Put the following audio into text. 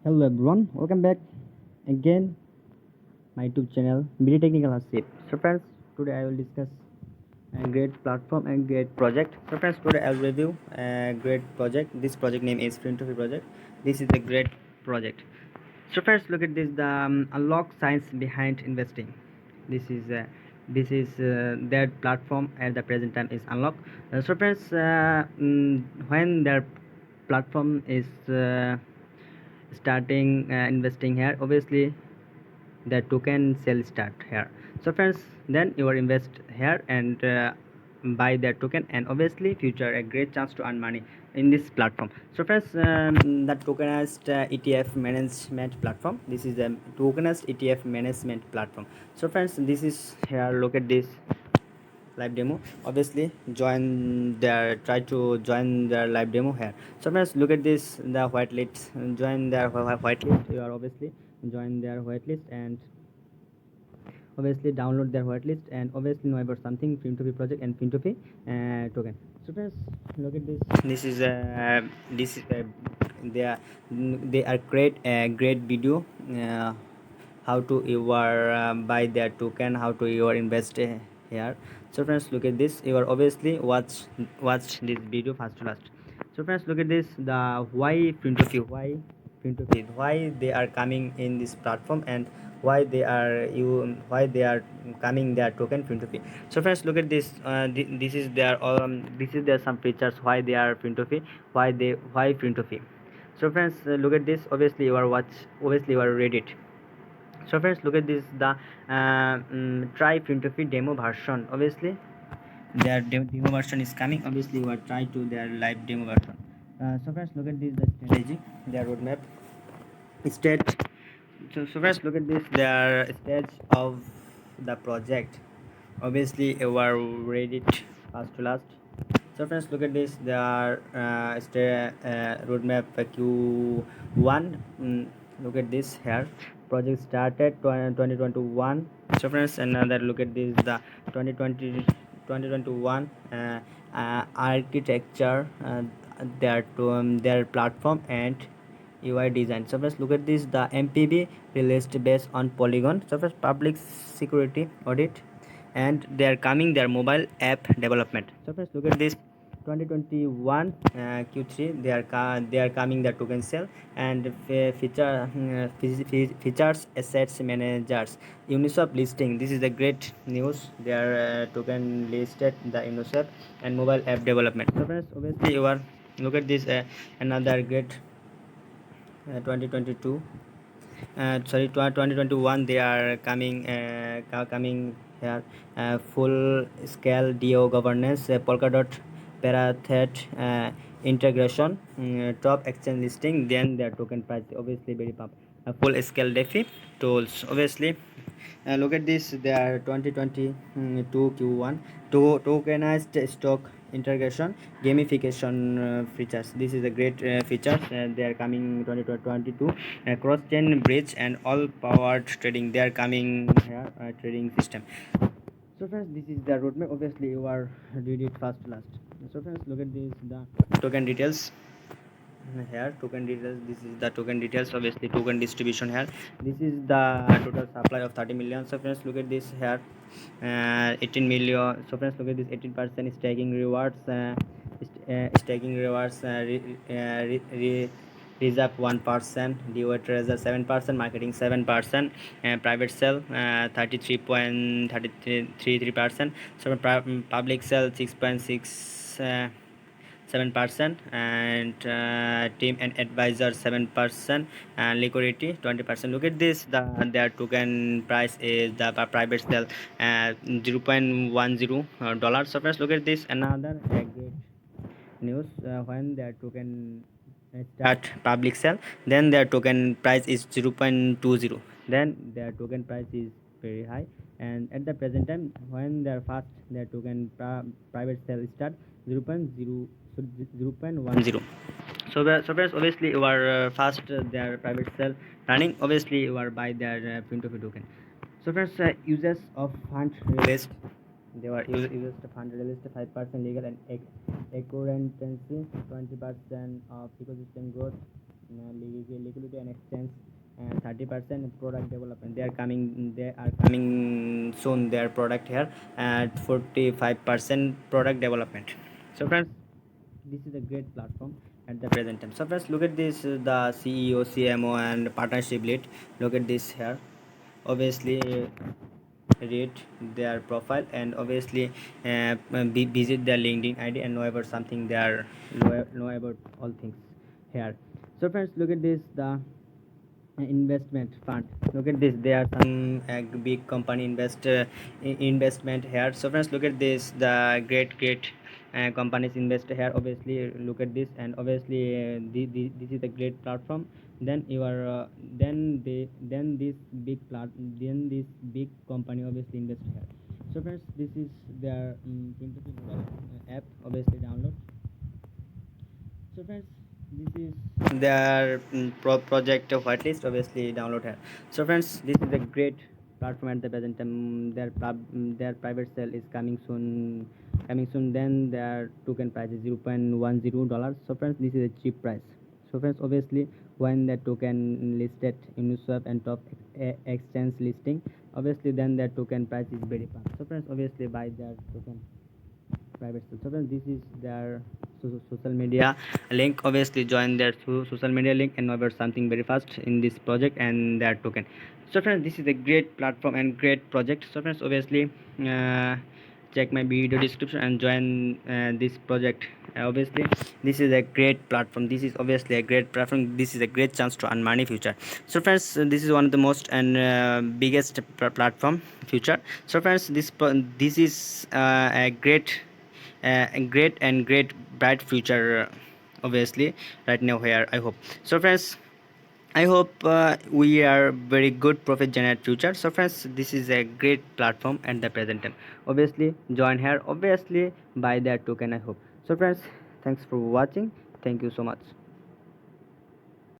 Hello everyone, welcome back again my YouTube channel BD Technical Hasib. So friends, today I will discuss a great platform and great project. So friends, today I will review a great project. This project name is Free2Free project. This is a great project. So first, look at this: the unlock science behind investing. This is their platform at the present time is unlock. So friends, when their platform is starting investing here, obviously the token sell start here. So friends, then you are invest here and buy that token, and obviously future a great chance to earn money in this platform. So friends, the tokenized ETF management platform. This is a tokenized ETF management platform. So friends, this is here. Look at this live demo. Obviously try to join their live demo here. So friends, look at this, the whitelist. Join their whitelist. You are obviously join their whitelist and obviously download their whitelist and obviously know about something Free2Free project and Free2Free token. So friends, look at this. This is they are create a great video, how to you are buy their token, how to you are invest here. So friends, look at this. You are obviously watch this video first to last. So friends, look at this, the why Free2Free, why they are coming in this platform, and why they are coming their token Free2Free. So friends, look at this. This is their some features why they are Free2Free, why Free2Free. So friends, look at this. Obviously you are Reddit. So friends, look at this, the try Free2Free demo version. Obviously their demo version is coming. Obviously you are try to their live demo version. So friends, look at this, the strategy, their roadmap stage. So friends, look at this, their stage of the project. Obviously you are ready first to last. So friends, look at this, their roadmap Q1. Look at this here, project started 2021. So friends, another look at this, the 2020 2021 architecture, their platform and UI design. So first, look at this, the MPB released based on Polygon. So first, public security audit, and they are coming their mobile app development. So first, look at this, 2021 Q3, they are coming the token sale and features assets managers, Uniswap listing. This is the great news. They are token listed the Uniswap and mobile app development. So friends, obviously you are look at this, another great 2022 sorry 2021 they are coming here, full scale DO governance, Polkadot Parathet integration, top exchange listing, then their token price obviously very pump, full scale DeFi tools. Obviously look at this, they are 2022 Q1 to tokenized stock integration, gamification features. This is a great feature. They are coming 2022, cross chain bridge and all powered trading. They are coming here, trading system. So friends, this is the roadmap. Obviously you are read it first to last. So friends, look at this, the token details here, token details. This is the token details. Obviously token distribution here. This is the total supply of 30 million. So friends, look at this here, 18 million. So friends, look at this, 18% staking rewards, staking rewards, reserve 1%, DOA treasure 7%, marketing 7%, private sale 33.33%. So public sale 6.6 7%, and team and advisor 7%, and liquidity 20%. Look at this, their token price is the private sale 0.10 dollars. So first, look at this, another great news, when their token start public sale, then their token price is 0.20, then their token price is very high, and at the present time when their token private sale start 0.0 so 0.10. So so first, obviously you are fast their private sale running. Obviously you are buy their Free2Free token. So first, users of fund released, they were users of fund released 5% legal and accuracy, 20% of ecosystem growth, liquidity and exchange, 30% product development. They are coming soon their product here at 45% product development. So friends, this is a great platform at the present time. So friends, look at this, the CEO, CMO and partnership lead. Look at this here. Obviously read their profile and obviously visit their LinkedIn ID and know about something. They are know about all things here. So friends, look at this, the investment fund. Look at this, there are some big company investment here. So friends, look at this, the great companies invest here. Obviously look at this, and obviously this is a great platform. Then you are then this big company obviously invest here. So friends, this is their $22 app. Obviously download. So friends, this is their project whitelist. Obviously download here. So friends, this is a great platform at the present time. Their private sale is coming soon. Then their token price is $0.10. So friends, this is a cheap price. So friends, obviously when the token listed in Uniswap and top exchange listing, obviously then their token price is very fast. So friends, obviously buy their token private sale. So friends, this is their social media link. Obviously join their social media link and know about something very fast in this project and their token. So friends, this is a great platform and great project. So friends, obviously check my video description and join this project. Obviously this is a great platform. This is obviously a great platform. This is a great chance to earn money future. So friends, this is one of the most and biggest platform future. So friends, this is a great bright future, obviously right now here, I hope. So friends, I hope we are very good profit generate future. So friends, this is a great platform at the present time. Obviously join here, obviously buy that token, I hope. So friends, thanks for watching. Thank you so much.